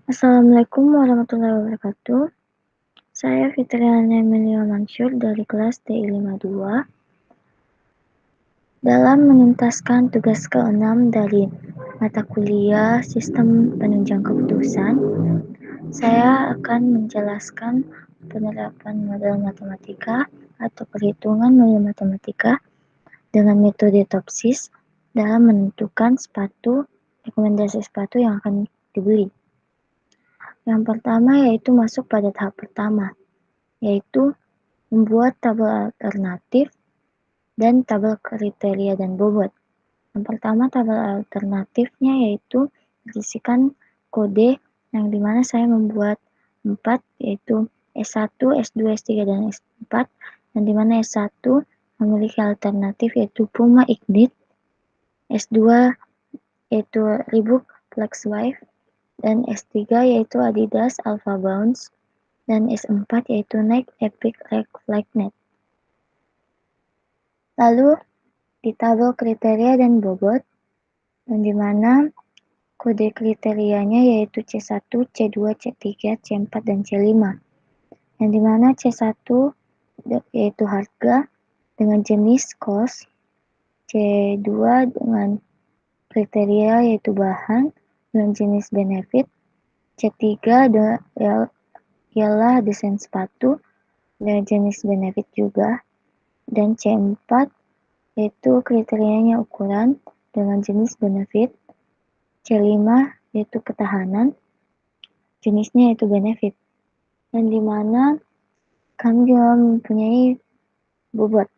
Assalamualaikum warahmatullahi wabarakatuh. Saya Fitriana Emilia Mansur dari kelas TI 52. Dalam menuntaskan tugas ke-6 dari mata kuliah Sistem Penunjang Keputusan, saya akan menjelaskan penerapan model matematika atau perhitungan model matematika dengan metode TOPSIS dalam menentukan rekomendasi sepatu yang akan dibeli. Yang pertama yaitu masuk pada tahap pertama, yaitu membuat tabel alternatif dan tabel kriteria dan bobot. Yang pertama, tabel alternatifnya yaitu berisikan kode yang dimana saya membuat 4, yaitu S1, S2, S3, dan S4, yang dimana S1 memiliki alternatif yaitu Puma Ignite, S2 yaitu Reebok Flexwave, dan S3 yaitu Adidas Alpha Bounce, dan S4 yaitu Nike Epic Flyknit. Lalu di tabel kriteria dan bobot, yang dimana kode kriterianya yaitu C1, C2, C3, C4, dan C5. Yang dimana C1 yaitu harga dengan jenis cost, C2 dengan kriteria yaitu bahan dengan jenis benefit, C3 ialah desain sepatu dengan jenis benefit juga, dan C4 yaitu kriterianya ukuran dengan jenis benefit, C5 yaitu ketahanan, jenisnya yaitu benefit, dan dimana kami juga mempunyai bobot.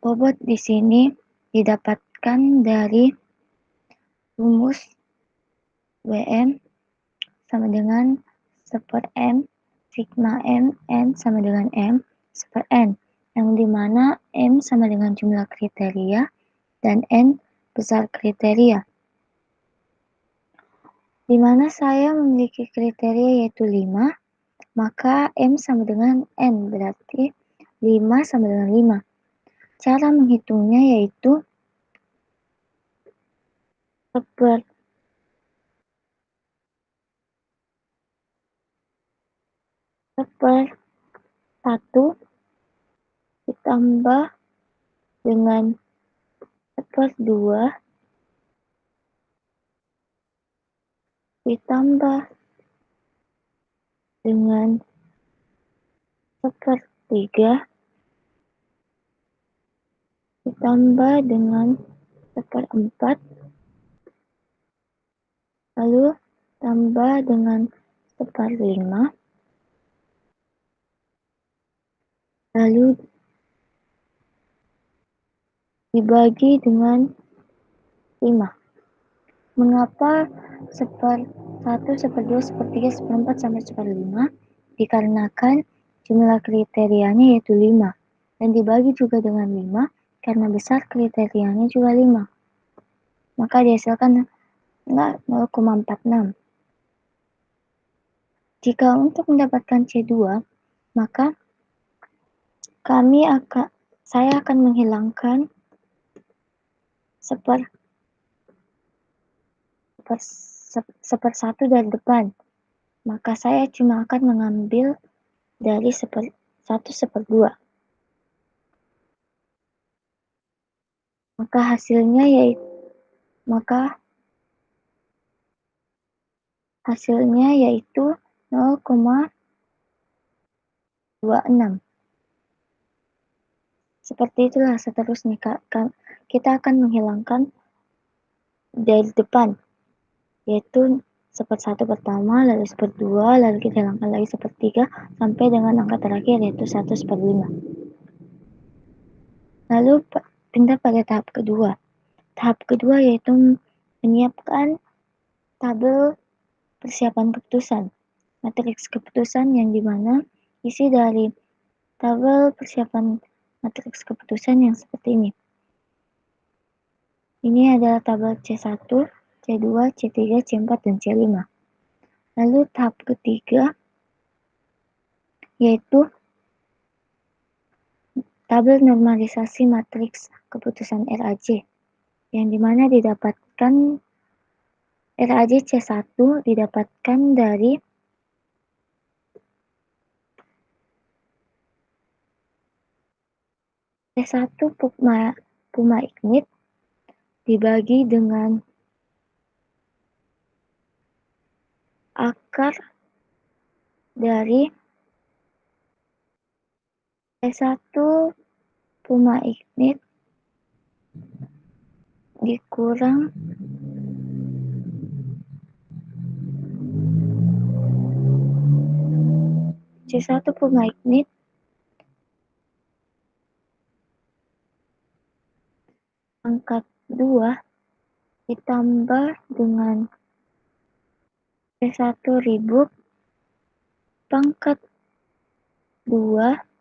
Bobot di sini didapatkan dari rumus WM sama dengan 1/M, sigma M, N sama dengan M, 1/N, yang dimana M sama dengan jumlah kriteria dan N besar kriteria. Di mana saya memiliki kriteria yaitu 5, maka M sama dengan N, berarti 5 sama dengan 5. Cara menghitungnya yaitu satu ditambah dengan 2 ditambah dengan 3 ditambah dengan 4, lalu tambah dengan 5, lalu dibagi dengan 5. Mengapa 1/1, 1/2, 1/3, 1/4, sampai 1/5? Dikarenakan jumlah kriterianya yaitu 5. Dan dibagi juga dengan 5, karena besar kriterianya juga 5. Maka dihasilkan 0,46. Jika untuk mendapatkan C2, maka saya akan menghilangkan 1/1 dari depan. Maka saya cuma akan mengambil dari 1/2. Maka hasilnya yaitu 0,26. Seperti itulah seterusnya, kita akan menghilangkan dari depan, yaitu 1/1 pertama, lalu 1/2, lalu kita hilangkan lagi 1/3, sampai dengan angka terakhir yaitu 1/5. Lalu pindah pada tahap kedua. Tahap kedua yaitu menyiapkan tabel persiapan keputusan, matriks keputusan, yang dimana isi dari tabel persiapan matriks keputusan yang seperti ini. Ini adalah tabel C1, C2, C3, C4, dan C5. Lalu tahap ketiga yaitu tabel normalisasi matriks keputusan RAJ, yang dimana didapatkan RAJ C1 didapatkan dari C1 puma ignit dibagi dengan akar dari C1 puma ignit dikurang C1 puma ignit pangkat 2 ditambah dengan C1 ribuk pangkat 2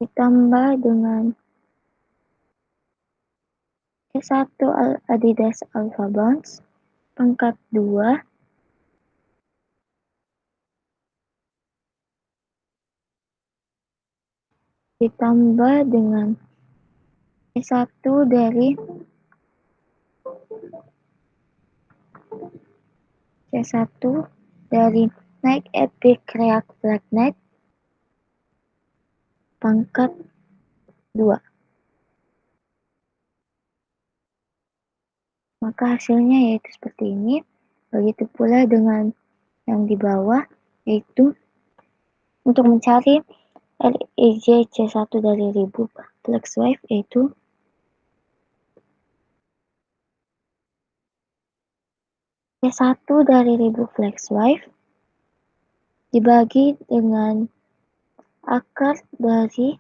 ditambah dengan C1 Adidas Alpha Bounce pangkat 2 ditambah dengan C1 dari C1 dari Nike Epic React Black Knight pangkat 2. Maka hasilnya yaitu seperti ini. Begitu pula dengan yang di bawah, yaitu untuk mencari RIJ C1 dari Reebok Flexwave, yaitu C1 dari Reebok Flexwave dibagi dengan akar dari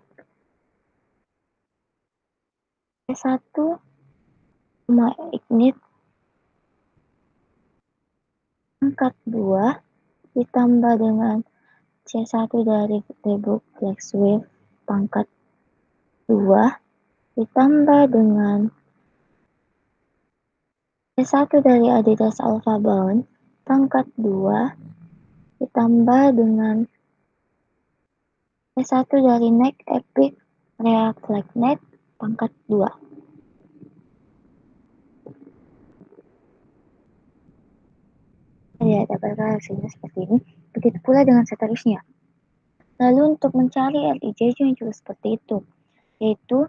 C1 puma ignit pangkat 2 ditambah dengan C1 dari Reebok Flexwave pangkat 2 ditambah dengan C1 dari Adidas Alpha Bounce pangkat 2 ditambah dengan C1 dari Nike Epic React Black Knight pangkat 2. Ya, dapatkan hasilnya seperti ini. Begitu pula dengan seterusnya. Lalu untuk mencari RIJ juga seperti itu, yaitu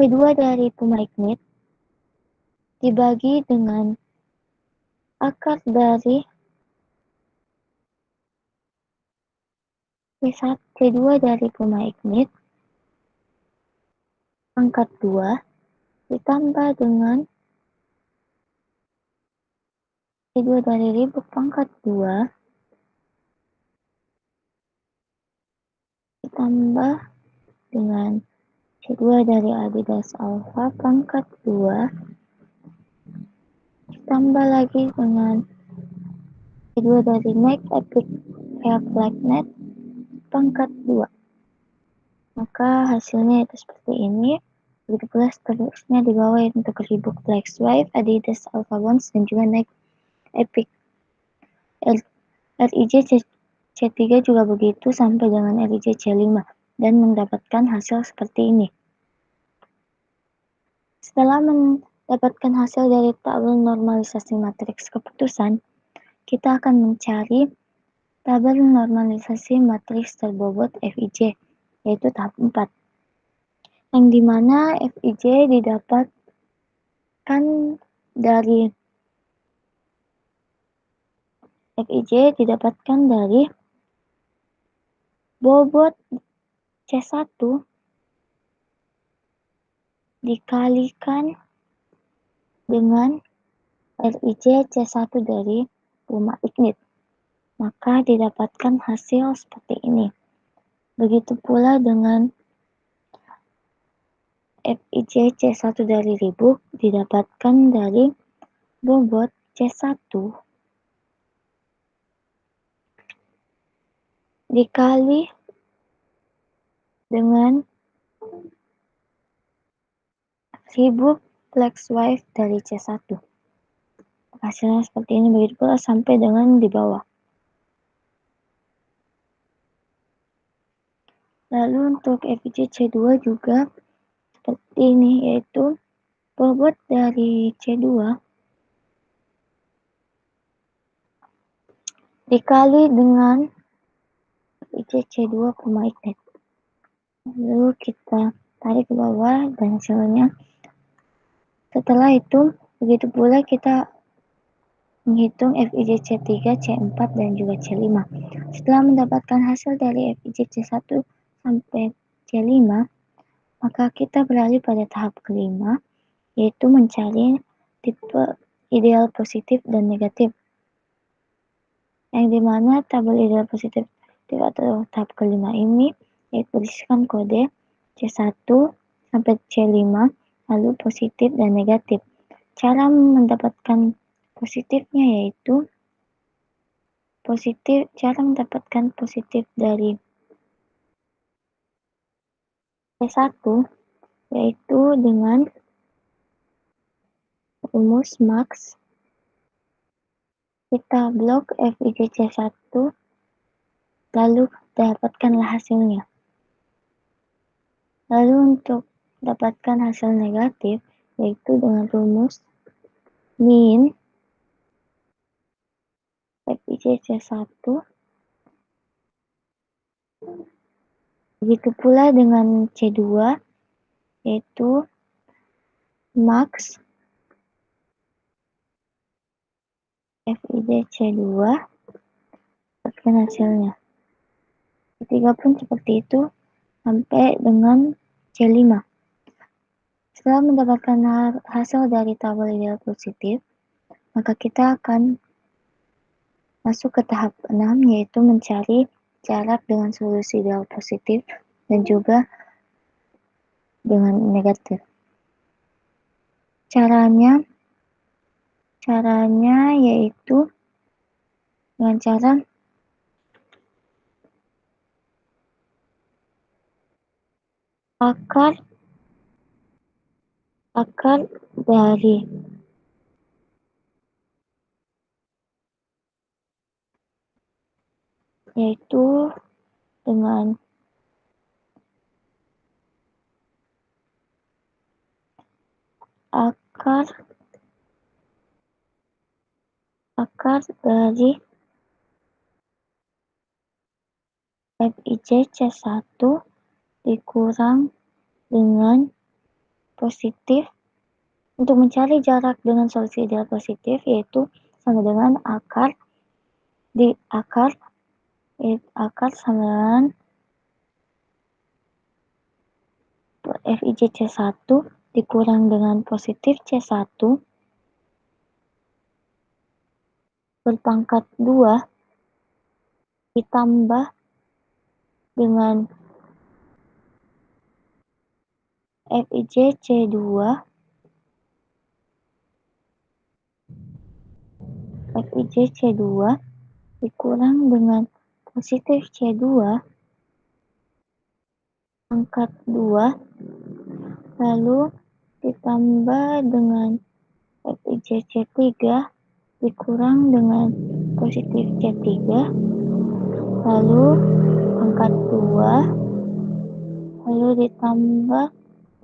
kedua dari puma ignit dibagi dengan akar dari kedua dari puma ignit pangkat 2 ditambah dengan kedua dari Reebok pangkat 2 ditambah dengan kedua dari Adidas Alpha pangkat 2 ditambah lagi dengan kedua dari Nike Epic React Black Knight pangkat 2. Maka hasilnya itu seperti ini. Begitu pula seterusnya di bawah untuk Reebok Flexwave, Adidas Alpha Bounce, dan juga Nike Epic. RIJ C3 juga begitu sampai dengan RIJ C5 dan mendapatkan hasil seperti ini. Setelah mendapatkan hasil dari tabel normalisasi matriks keputusan, kita akan mencari tabel normalisasi matriks terbobot FIJ, yaitu tahap 4. Yang dimana FIJ didapatkan dari bobot C1 dikalikan dengan RIJ C1 dari puma ignit. Maka didapatkan hasil seperti ini. Begitu pula dengan FIJ C1 dari Reebok didapatkan dari bobot C1 dikali dengan Reebok Flexwave dari C1. Hasilnya seperti ini, begitu pula sampai dengan di bawah. Lalu untuk FIJ C2 juga seperti ini, yaitu bobot dari C2 dikali dengan C2 ignite. Lalu kita tarik ke bawah dan hasilnya. Setelah itu, begitu pula kita menghitung FIJ-C3, C4, dan juga C5. Setelah mendapatkan hasil dari FIJ-C1 sampai C5, maka kita beralih pada tahap kelima, yaitu mencari tipe ideal positif dan negatif. Yang dimana tabel ideal positif atau tahap kelima ini yaitu berisikan kode C1 sampai C5, lalu positif dan negatif. Cara mendapatkan positifnya yaitu cara mendapatkan positif dari C1 yaitu dengan rumus max. Kita blok FIJ-C1, lalu dapatkanlah hasilnya. Lalu untuk dapatkan hasil negatif, yaitu dengan rumus min FIJ-C1. Begitu pula dengan C2, yaitu max FIJ-C2, dapatkan hasilnya. Ketiga pun seperti itu sampai dengan C5. Setelah mendapatkan hasil dari tabel ideal positif, maka kita akan masuk ke tahap 6, yaitu mencari jarak dengan solusi ideal positif dan juga dengan negatif. Caranya yaitu dengan cara akar dari yaitu dengan akar dari FIJ-C1 dikurang dengan positif. Untuk mencari jarak dengan solusi ideal positif yaitu sama dengan akar sama dengan FIJ-C1 dikurang dengan positif C1 berpangkat 2 ditambah dengan FIJ-C2 dikurang dengan positif C2 pangkat 2 lalu ditambah dengan FIJ-C3 dikurang dengan positif C3 lalu pangkat 2 lalu ditambah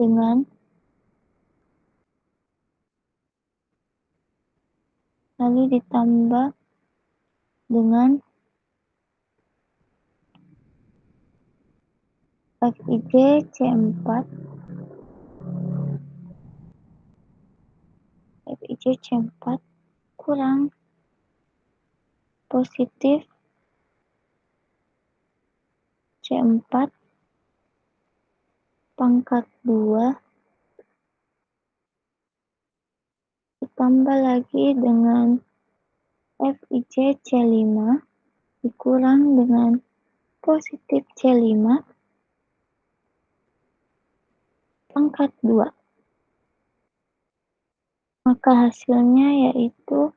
dengan FIJ-C4 kurang positif C4 pangkat 2 ditambah lagi dengan FIJ-C5 dikurang dengan positif C5 pangkat 2. Maka hasilnya yaitu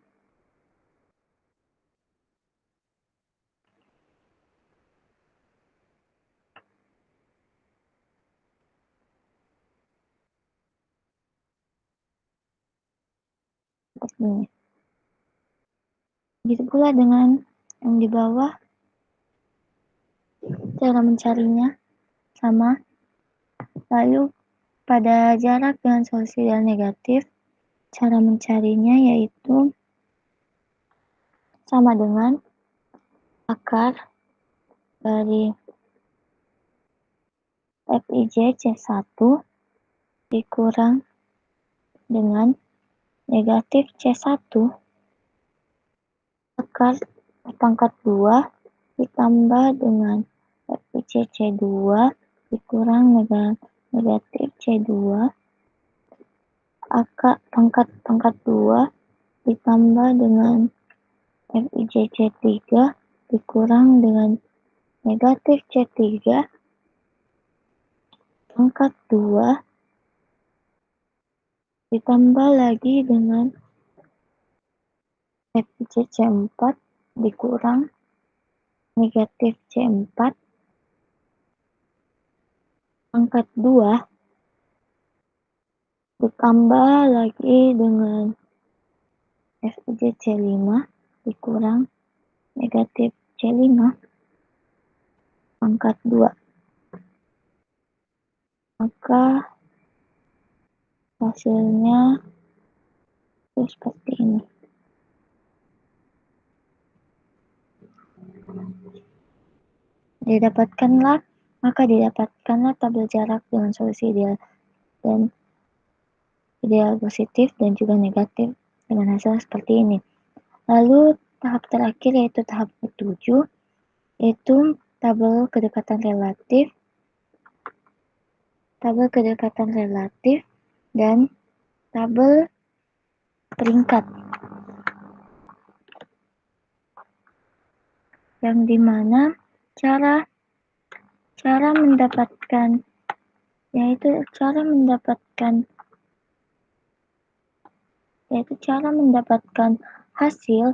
seperti ini. Begitu pula dengan yang di bawah, cara mencarinya sama. Lalu Pada jarak dengan solusi ideal negatif, cara mencarinya yaitu sama dengan akar dari Fij C1 dikurang dengan negatif C1 akar pangkat 2 ditambah dengan Fij C2 dikurang negatif C2 akar pangkat 2 ditambah dengan Fij C3 dikurang dengan negatif C3 pangkat 2 ditambah lagi dengan Fij C4 dikurang negatif C4 pangkat 2 ditambah lagi dengan Fij C5 dikurang negatif C5 pangkat 2. Maka hasilnya itu seperti ini. Didapatkanlah tabel jarak dengan solusi ideal dan ideal positif dan juga negatif dengan hasil seperti ini. Lalu tahap terakhir yaitu tahap ke-7 yaitu tabel kedekatan relatif dan tabel peringkat, yang dimana cara mendapatkan hasil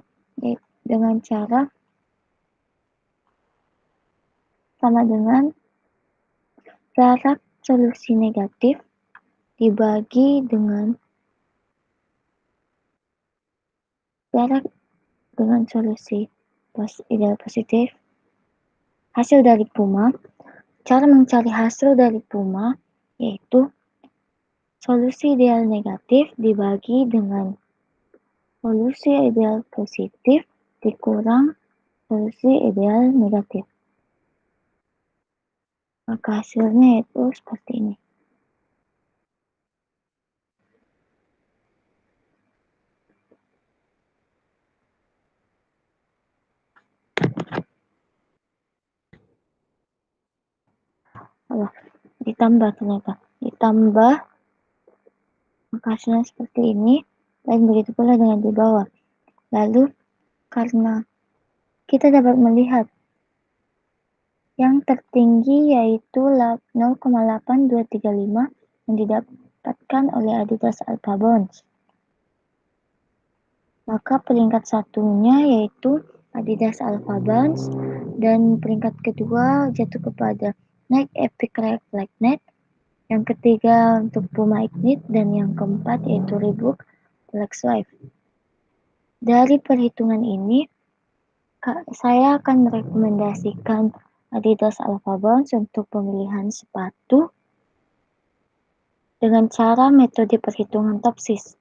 dengan cara sama dengan jarak solusi negatif dibagi dengan jarak dengan solusi ideal positif. Hasil dari PUMA, cara mencari hasil dari PUMA yaitu solusi ideal negatif dibagi dengan solusi ideal positif dikurang solusi ideal negatif. Maka hasilnya itu seperti ini. Ditambah maka hasilnya seperti ini, dan begitu pula dengan di bawah. Lalu karena kita dapat melihat yang tertinggi yaitu 0,8235 yang didapatkan oleh Adidas Alpha Bounce. Maka peringkat satunya yaitu Adidas Alpha Bounce dan peringkat kedua jatuh kepada Nike Epic Reflect-Net, yang ketiga untuk Puma Ignite, dan yang keempat yaitu Reebok Flex Wave. Dari perhitungan ini, saya akan merekomendasikan Adidas Alpha Bounce untuk pemilihan sepatu dengan cara metode perhitungan Topsis.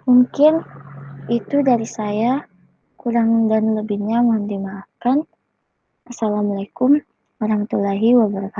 Mungkin itu dari saya, kurang dan lebihnya mohon dimaafkan. Assalamualaikum warahmatullahi wabarakatuh.